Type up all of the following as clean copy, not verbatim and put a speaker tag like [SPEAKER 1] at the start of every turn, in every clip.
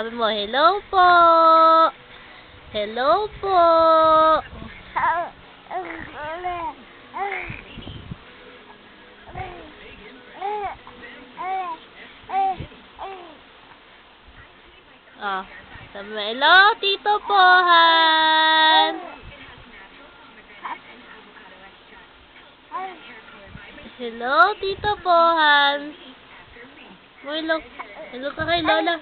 [SPEAKER 1] Sabi mo, hello po. Hello po. Ah, sabi mo, hello, Tito Pohan. Hello, Tito Pohan. Hello. Hello ka kay Lola.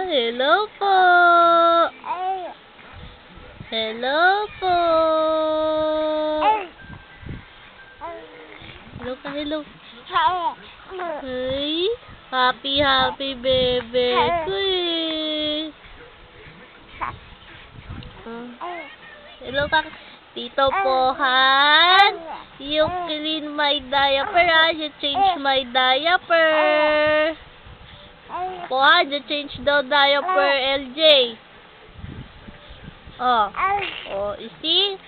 [SPEAKER 1] Hello po. Hello po. Hello ka, hello. Ay, happy bebe ko eh. Hello ka, Tito Pohan. You clean my diaper, you change my diaper. Pohan, you change the diaper, LJ. Oh, you see?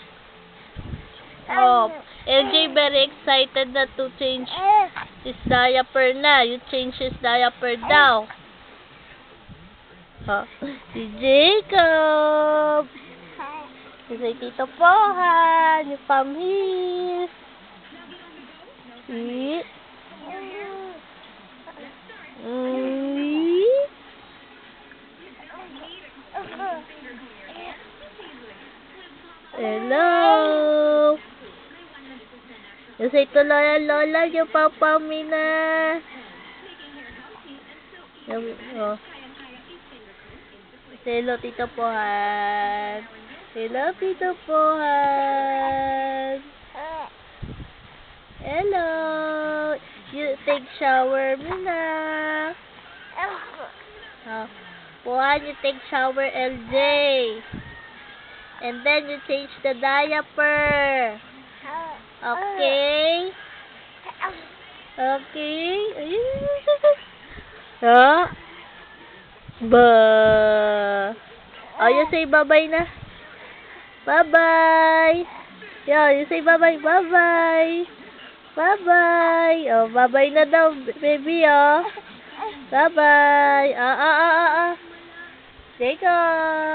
[SPEAKER 1] Oh, LJ very excited na to change his diaper na. You change his diaper daw. Oh, si Jacob. Si Tito Pohan, you come here. See? Hello. You say to Lola, yung papa mi na. Oh. Hello, Tito Pohan. Hello, Tito Pohan. Hello. You take shower mi na. Oh. Pohan, you take shower, LJ. And then you change the diaper. Okay? Okay? Oh? Ba. Oh, you say bye-bye na. Bye-bye. Yeah, you say bye-bye. Bye-bye. Bye-bye. Oh, bye-bye na daw, baby, oh. Bye-bye. Jacob.